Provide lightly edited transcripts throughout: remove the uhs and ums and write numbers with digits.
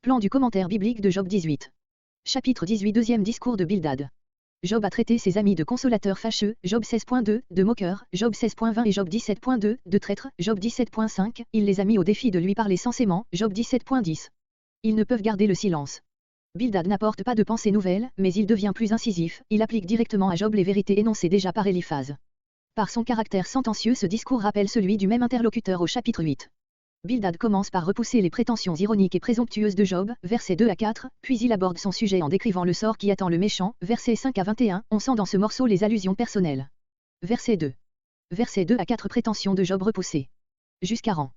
Plan du commentaire biblique de Job 18. Chapitre 18. Deuxième discours de Bildad. Job a traité ses amis de consolateurs fâcheux, Job 16.2, de moqueurs, Job 16.20 et Job 17.2, de traîtres, Job 17.5, il les a mis au défi de lui parler sensément, Job 17.10. Ils ne peuvent garder le silence. Bildad n'apporte pas de pensée nouvelle, mais il devient plus incisif, il applique directement à Job les vérités énoncées déjà par Éliphaz. Par son caractère sentencieux, ce discours rappelle celui du même interlocuteur au chapitre 8. Bildad commence par repousser les prétentions ironiques et présomptueuses de Job, versets 2 à 4, puis il aborde son sujet en décrivant le sort qui attend le méchant, versets 5 à 21, on sent dans ce morceau les allusions personnelles. Verset 2. Versets 2 à 4. Prétentions de Job repoussées. Jusqu'à rang.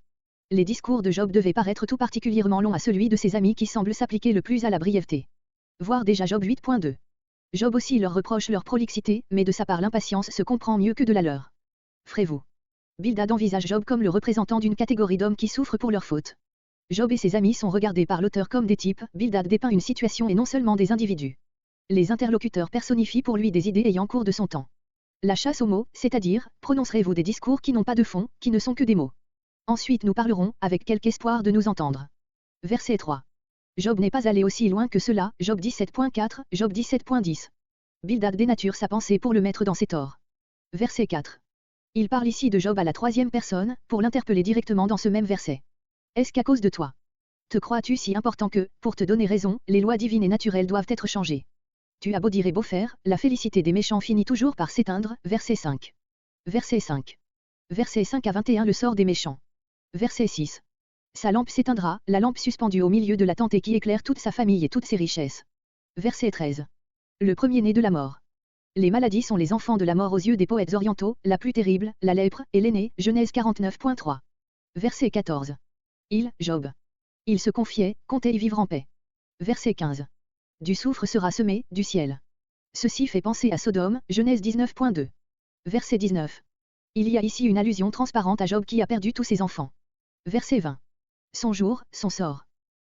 Les discours de Job devaient paraître tout particulièrement longs à celui de ses amis qui semble s'appliquer le plus à la brièveté. Voir déjà Job 8.2. Job aussi leur reproche leur prolixité, mais de sa part l'impatience se comprend mieux que de la leur. Ferez-vous. Bildad envisage Job comme le représentant d'une catégorie d'hommes qui souffrent pour leurs fautes. Job et ses amis sont regardés par l'auteur comme des types, Bildad dépeint une situation et non seulement des individus. Les interlocuteurs personnifient pour lui des idées ayant cours de son temps. La chasse aux mots, c'est-à-dire, prononcerez-vous des discours qui n'ont pas de fond, qui ne sont que des mots. Ensuite nous parlerons, avec quelque espoir de nous entendre. Verset 3. Job n'est pas allé aussi loin que cela, Job 17.4, Job 17.10. Bildad dénature sa pensée pour le mettre dans ses torts. Verset 4. Il parle ici de Job à la troisième personne, pour l'interpeller directement dans ce même verset. Est-ce qu'à cause de toi? Te crois-tu si important que, pour te donner raison, les lois divines et naturelles doivent être changées? Tu as beau dire et beau faire, la félicité des méchants finit toujours par s'éteindre, verset 5. Verset 5. Verset 5 à 21. Le sort des méchants. Verset 6. Sa lampe s'éteindra, la lampe suspendue au milieu de la tente et qui éclaire toute sa famille et toutes ses richesses. Verset 13. Le premier-né de la mort. Les maladies sont les enfants de la mort aux yeux des poètes orientaux, la plus terrible, la lèpre, et l'aîné, Genèse 49.3. Verset 14. Job. Il se confiait, comptait y vivre en paix. Verset 15. Du soufre sera semé, du ciel. Ceci fait penser à Sodome, Genèse 19.2. Verset 19. Il y a ici une allusion transparente à Job qui a perdu tous ses enfants. Verset 20. Son jour, son sort.